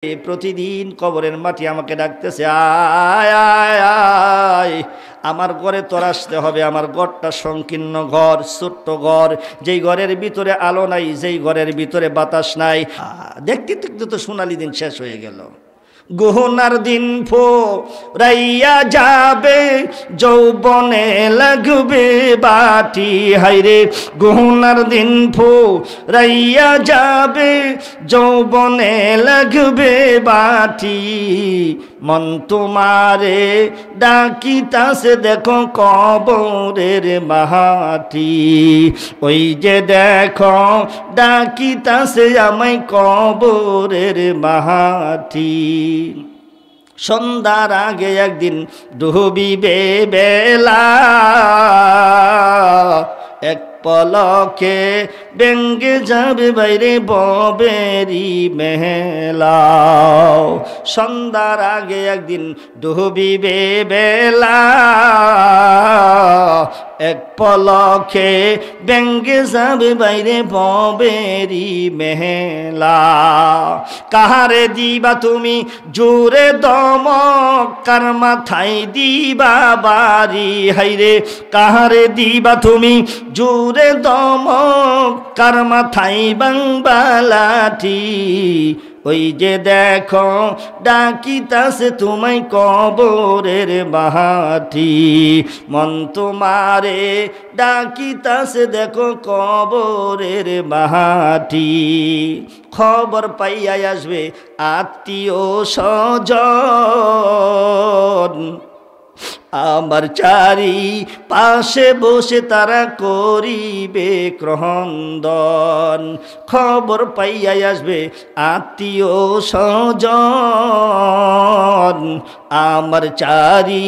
প্রতিদিন কবরের মাটি আমাকে ডাকতেছে, আয় আয় আয়, আমার ঘরে তোর আসতে হবে। আমার ঘরটা সংকীর্ণ ঘর, ছোট্ট ঘর, যেই ঘরের ভিতরে আলো নাই, যেই ঘরের ভিতরে বাতাস নাই। দেখতে দেখতে তো সোনালি দিন শেষ হয়ে গেল। গহনার দিন ফুরাইয়া যাবে, যৌবনে লাগবে বাটি। হাইরে গহনার দিন ফুরাইয়া যাবে, যৌবনে লাগবে বাটি। মন তোমারে ডাকিতাছে, দেখো কবরের মাটি। ওই যে দেখো ডাকিতাছে আমায় কবরের মাটি। সন্ধ্যার আগে একদিন ডুবিবে বেলা, এক পলকে বেঙ্গে যাবে বাইরে ববেরি মেলা। সন্ধ্যার আগে একদিন ডুবিবে বেলা, এক পলকে বেঙ্গে যাবে বাইরে ববেরি মেলা। কাহারে দিবা তুমি জোরে দমক, কার মাথায় দিবা বাড়ি। হাইরে কাহারে দিবা তুমি জোরে দমক, কার মাথায় বাংবা লাঠি। ওই যে দেখো ডাকিতাছে তোমায় কবরের মাটি। মন তোমারে ডাকিতাছে, দেখো কবরের মাটি। খবর পাইয়া আসবে আত্মীয় স্বজন, আমার চারি পাশে বসে তারা করিবে ক্রন্দন। খবর পাইয়া আসবে আত্মীয় স্বজন, আমার চারি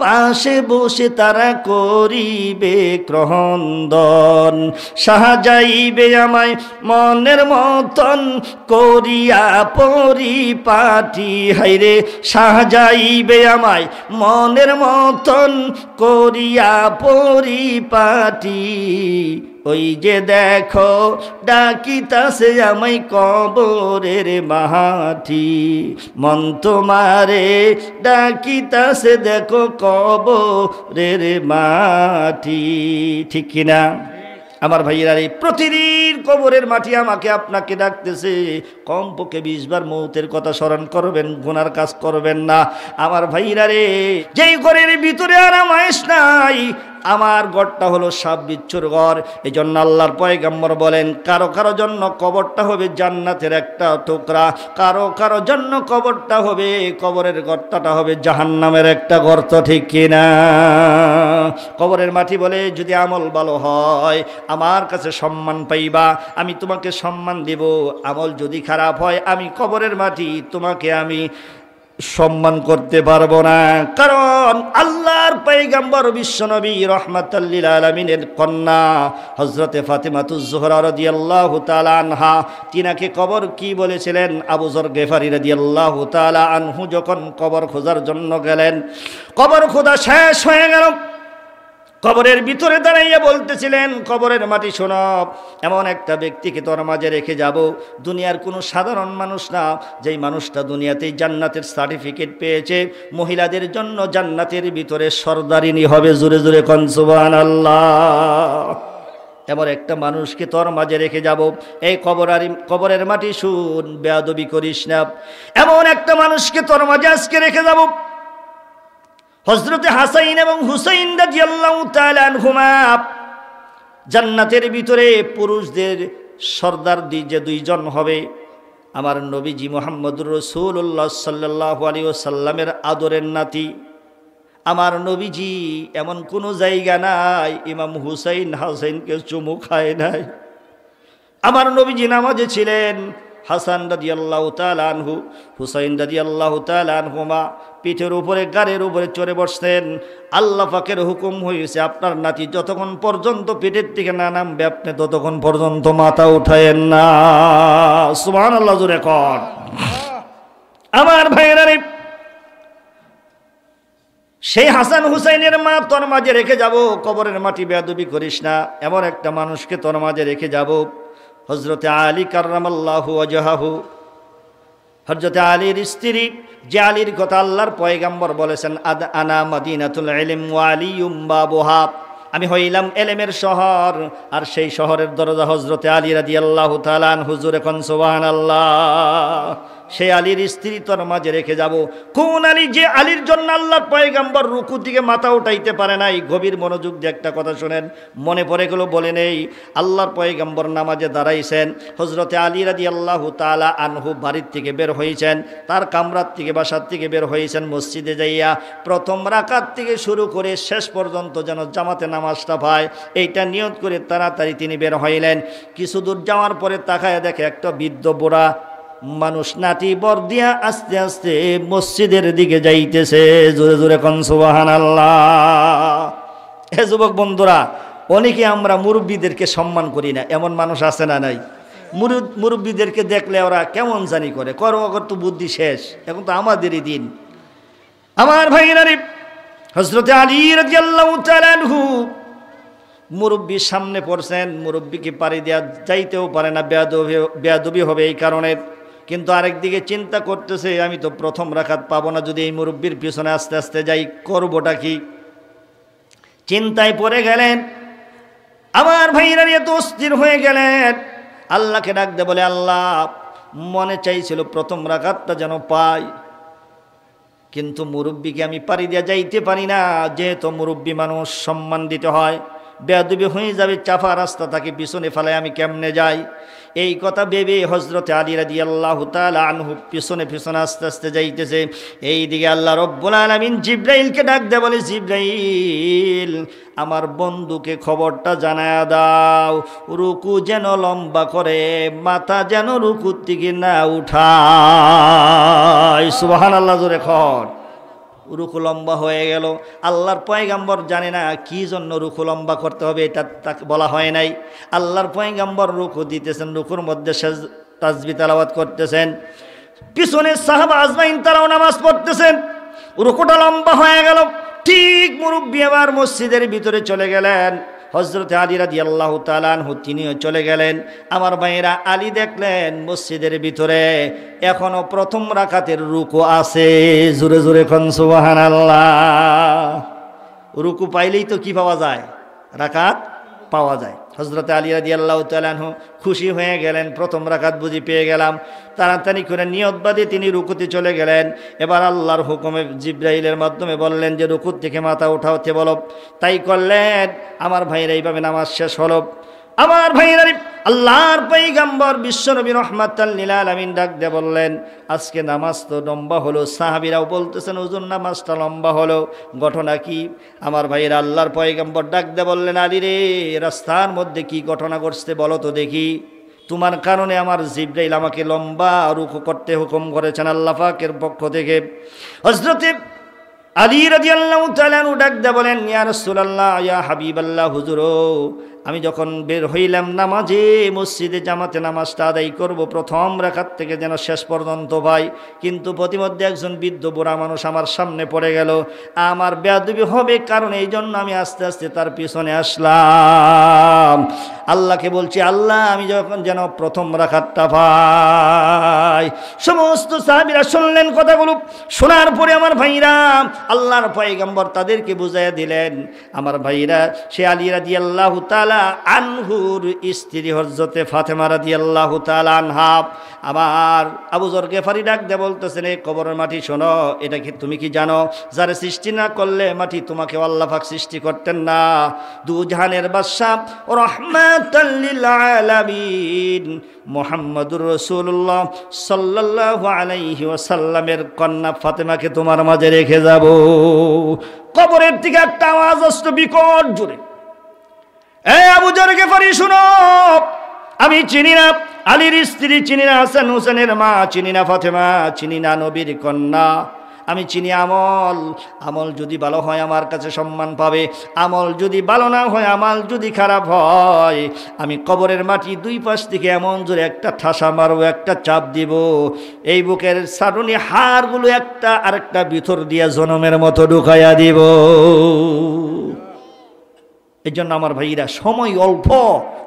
পাশে বসে তারা করিবে ক্রন্দন। সাজাইবে আমায় মনের মতন করিয়া পরিপাটি। হাইরে সাজাইবে আমায় মনের মতন করিয়া পরিপাটি। ওই যে দেখো ডাকিতাছে আমায় কবরের মাটি। মন তোমারে ডাকিতাছে, দেখো কবরের মাটি। ঠিক কিনা আমার ভাইয়েরা? এই প্রতিদিন কবরের মাটি আমাকে আপনাকে ডাকতেছে। কমপক্ষে 20 বার মৌতের কথা স্মরণ করবেন, গুনার কাজ করবেন না। আমার ভাইয়েরা রে, যেই ঘরের ভিতরে আরাম আয়েশ নাই, আমার ঘরটা হলো সাপ বিচ্ছুর ঘর। এই জন্য আল্লাহর পয়গম্বর বলেন, কারো কারো জন্য কবরটা হবে জান্নাতের একটা টুকরা, কারো কারো জন্য কবরটা হবে, কবরের গর্তটা হবে জাহান্নামের একটা গর্ত। ঠিক কিনা? কবরের মাটি বলে, যদি আমল ভালো হয় আমার কাছে সম্মান পাইবা, আমি তোমাকে সম্মান দেব। আমল যদি খারাপ হয়, আমি কবরের মাটি তোমাকে আমি সম্মান করতে পারবো না। কারণ আল্লাহর পয়গম্বর বিশ্বনবী রাহমাতাল লিল আলামিনের কন্যা হযরতে ফাতিমাতুজ জোহরা রাদিয়াল্লাহু তাআলা আনহা, তিনাকে কবর কি বলেছিলেন? আবু যর গিফারি রাদিয়াল্লাহু তাআলা আনহু যখন কবর খোঁজার জন্য গেলেন, কবর খোঁজা শেষ হয়ে গেল, কবরের ভিতরে দাঁড়াইয়া বলতেছিলেন, কবরের মাটি শোনো, এমন একটা ব্যক্তিকে তোর মাঝে রেখে যাব, দুনিয়ার কোনো সাধারণ মানুষ না, যেই মানুষটা দুনিয়াতেই জান্নাতের সার্টিফিকেট পেয়েছে, মহিলাদের জন্য জান্নাতের ভিতরে সরদারিনী হবে। জোরে জোরে কোন সুবহানাল্লাহ। এমন একটা মানুষকে তোর মাঝে রেখে যাব। এই কবরের মাটি শুন, বেয়াদবি করিস না। এমন একটা মানুষকে তোর মাঝে আজকে রেখে যাব, হযরতে হাসাইন এবং হুসাইন রাদিয়াল্লাহু তাআলা আনহুমা। জান্নাতের ভিতরে পুরুষদের সর্দার যে দুইজন হবে, আমার নবীজি মুহাম্মদুর রাসূলুল্লাহ সাল্লাল্লাহু আলাইহি ওয়াসাল্লামের আদরের নাতি। আমার নবীজি এমন কোনো জায়গা নাই ইমাম হুসাইন হাসাইনকে চুমু খায় নাই। আমার নবীজি নামাজে ছিলেন, হাসান রাদিয়াল্লাহু তাআলা আনহু, হুসাইন রাদিয়াল্লাহু তাআলা আনহুমা পিঠের উপরে, গাড়ির উপরে চড়ে বসতেন। আল্লাহ পাকের হুকুম হয়েছে, আপনার নাতি যতক্ষণ পর্যন্ত পিঠের থেকে না নামবে, আপনি ততক্ষণ পর্যন্ত মাথা উঠায়েন না। সুবহানাল্লাহ, জোরে কর। আমার ভাইয়েরা রে, সেই হাসান হুসাইনের মা তোর মাঝে রেখে যাব, কবরের মাটি বেয়াদবি করিস না। এমন একটা মানুষকে তোর মাঝে রেখে যাব, হযরতে আলী কাররামাল্লাহু ওয়াজহাহু। হযরত আলীর স্ত্রী, যে আলীর কথা আল্লাহর পয়গম্বর বলেছেন, আনা মদিনাতুল ইলম ওয়া আলিয়ুম বাবুহা, আমি হইলাম এলেমের শহর, আর সেই শহরের দরজা হযরত আলী রাদিয়াল্লাহু তাআলা আনহু। হুজুর এখন সুবহানাল্লাহ। সেই আলীর স্ত্রী তোর মাঝে রেখে যাব। কোন আলী? যে আলীর জন্য আল্লাহর পয়গম্বর রুকু থেকে মাথা উঠাইতে পারে নাই। গভীর মনোযোগ দিয়ে একটা কথা শুনেন, মনে পড়ে গেল বলে নেই। আল্লাহর পয়গম্বর নামাজে দাঁড়াইছেন, হযরতে আলী রাদিয়াল্লাহু তাআলা আনহু বাড়ির থেকে বের হয়েছেন, তার কামরার থেকে বাসার থেকে বের হয়েছেন মসজিদে যাইয়া। প্রথম রাকাত থেকে শুরু করে শেষ পর্যন্ত যেন জামাতে নামাজটা পায়, এইটা নিয়ত করে তাড়াতাড়ি তিনি বের হইলেন। কিছু দূর যাওয়ার পরে তাকায় দেখে একটা বৃদ্ধ বুড়া মানুষ নাটি বর দিয়া আস্তে আস্তে মসজিদের দিকে যাইতেছে। জোরে জোরে কোন সুবহানাল্লাহ। হে যুবক বন্ধুরা, অনেকে আমরা মুরব্বীদেরকে সম্মান করি না, এমন মানুষ আছে না নাই? মুরব্বীদেরকে দেখলে ওরা কেমন জানি করে, কর্মকর তো বুদ্ধি শেষ, এখন তো আমাদেরই দিন। আমার ভাইরা রে, হযরতে আলী রাদিয়াল্লাহু তাআলা আনহু মুরব্বীর সামনে পড়ছেন, মুরব্বীকে পাড়ি দেওয়া যাইতেও পারে না, বেয়াদবি হবে এই কারণে। কিন্তু আরেকদিকে চিন্তা করতেছে, আমি তো প্রথম রাকাত পাবো না, যদি এই মুরব্বীর পিছনে আস্তে আস্তে যাই, করবোটা কি? চিন্তায় পড়ে গেলেন। আমার ভাইরা এত অস্থির হয়ে গেলেন, আল্লাহকে ডাক দে বলে, আল্লাহ, মনে চাইছিল প্রথম রাকাতটা যেন পাই, কিন্তু মুরব্বীকে আমি পাড়ি দিয়া যাইতে পারি না, যেহেতু মুরব্বী মানুষ সম্মান দিতে হয়, বেয়াদবি হয়ে যাবে, চাপা রাস্তা তাকে পিছনে ফেলায় আমি কেমনে যাই? এই কথা ভেবে হযরতে আলী রাদিয়াল্লাহু তাআলা আনহু পিছনে পিছনে আস্তে আস্তে যাইতেছে। এইদিকে আল্লাহ রব্বুল আলামিন জিবরাইলকে ডাক দেয়, বলে, জিবরাইল, আমার বন্ধুকে খবরটা জানায়া দাও, রুকু যেন লম্বা করে, মাথা যেন রুকুর থেকে না উঠায়। সুবহানাল্লাহ, জোরে খর। রুকু লম্বা হয়ে গেল। আল্লাহর পয়গম্বর জানে না কি জন্য রুকু লম্বা করতে হবে, এটা তাকে বলা হয় নাই। আল্লাহর পয়গম্বর রুকু দিতেছেন, রুকুর মধ্যে তাসবিহ তেলাওয়াত করতেছেন, পিছনে সাহাবা আজমাইন তারাও নামাজ পড়তেছেন। রুকুটা লম্বা হয়ে গেল, ঠিক মুরব্বী আবার মসজিদের ভিতরে চলে গেলেন। হযরতে আলী রাদিয়াল্লাহু তাআলা আনহু তিনিও চলে গেলেন। আমার ভাইয়েরা, আলী দেখলেন মসজিদের ভিতরে এখনো প্রথম রাকাতের রুকু আছে। জোরে জোরে কোন সুবহানাল্লাহ। রুকু পাইলেই তো কি পাওয়া যায়? রাকাত পাওয়া যায়। হযরতে আলী রাদিয়াল্লাহু তাআলা আনহু খুশি হয়ে গেলেন, প্রথম রাকাত বুঝি পেয়ে গেলাম। তাড়াতাড়ি করে নিয়ত বাঁধে তিনি রুকুতে চলে গেলেন। এবার আল্লাহর হুকুমে জিবরাইলের মাধ্যমে বললেন যে রুকুত থেকে মাথা উঠাতে বলো। তাই করলেন। আমার ভাইরা, এইভাবে নামাজ শেষ হলো। আমার ভাইরা, আল্লাহর পয়গম্বর বিশ্বনবী রাহমাতাল লিল আলামিন ডাক দিয়ে বললেন, আজকে নামাজ তো লম্বা হলো। সাহাবীরাও বলতেছেন, হুজুর নামাজটা লম্বা হলো, ঘটনা কি? আমার ভাইরা, আল্লাহর পয়গম্বর ডাক দিয়ে বললেন, আলী রে, রাস্তার মধ্যে কি ঘটনা ঘটছে বলো তো দেখি। তোমার কারণে আমার জিবরাইল আমাকে লম্বা রুকু করতে হুকুম করেছেন আল্লাহ পাকের পক্ষ থেকে। হযরতে আলী রাদিয়াল্লাহু তাআলা আনহু ডাক দিয়ে বলেন, ইয়া রাসূলুল্লাহ, ইয়া হাবিবাল্লাহ, হুজুর, আমি যখন বের হইলাম নামাজে, মসজিদে জামাতে নামাজটা আদায় করব, প্রথম রাকাত থেকে যেন শেষ পর্যন্ত ভাই, কিন্তু প্রতিমধ্যে একজন বৃদ্ধ বুড়া মানুষ আমার সামনে পড়ে গেল। আমার বেয়াদবি হবে, কারণ এই জন্য আমি আস্তে আস্তে তার পিছনে আসলাম। আল্লাহকে বলছি, আল্লাহ, আমি যখন যেন প্রথম রাকাতটা পাই। সমস্ত সাহাবীরা শুনলেন কথাগুলো। শোনার পরে আমার ভাইরা, আল্লাহর পয়গম্বর তাদেরকে বুঝাইয়া দিলেন। আমার ভাইরা, সে আলী রাদিয়াল্লাহু তাআলা আনহুর স্ত্রী হযরতে ফাতেমা রাদিয়াল্লাহু তাআলা আনহা। আমার আবু যর গেফারি ডাক দিয়ে বলতেছেন, এই কবরের মাটি শোনো, এটা কি তুমি কি জানো, যারা সৃষ্টি না করলে মাটি তোমাকে আল্লাহ পাক সৃষ্টি করতেন না। দু জাহানের বাদশা রাহমাতাল লিল আলামিন মুহাম্মদুর রাসূলুল্লাহ সাল্লাল্লাহু আলাইহি ওয়াসাল্লামের কন্যা ফাতেমাকে তোমার মাঝে রেখে যাব। কবরের থেকে একটা আওয়াজ আসতো বিকট জোরে, এই আবু যর গেফারি শুনো, আমি চিনি না আলীর স্ত্রী, চিনি না হাসান হুসেনের মা, চিনি না ফাতেমা, চিনি না নবীর কন্যা, আমি চিনি আমল। আমল যদি ভালো হয় আমার কাছে সম্মান পাবে, আমল যদি ভালো না হয়, আমল যদি খারাপ হয়, আমি কবরের মাটি দুই পাশ থেকে এমন জোরে একটা ঠাসা মারব, একটা চাপ দিব, এই বুকের সারুনি হাড়গুলো একটা আরেকটা ভিতর দিয়া জনমের মতো ঢুকাইয়া দিব। এই জন্য আমার ভাইরা সময় অল্প,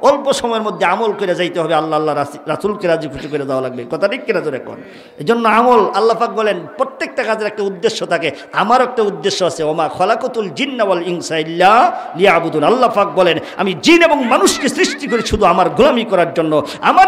অল্প সময়ের মধ্যে আমল করে যাইতে হবে, আল্লাহ আল্লাহ রাসূলকে রাজি খুশি করে দেওয়া লাগবে। কথা ঠিক কিনা জোরে কোন? এই জন্য আমল, আল্লাহ পাক বলেন প্রত্যেকটা কাজের একটা উদ্দেশ্য থাকে। আমার একটা উদ্দেশ্য আছে, ওমা খলাকাতুল জিন্না ওয়াল ইনসা ইল্লা লিয়াবুদুন। আল্লাহ পাক বলেন আমি জিন এবং মানুষকে সৃষ্টি করি শুধু আমার গোলামি করার জন্য, আমার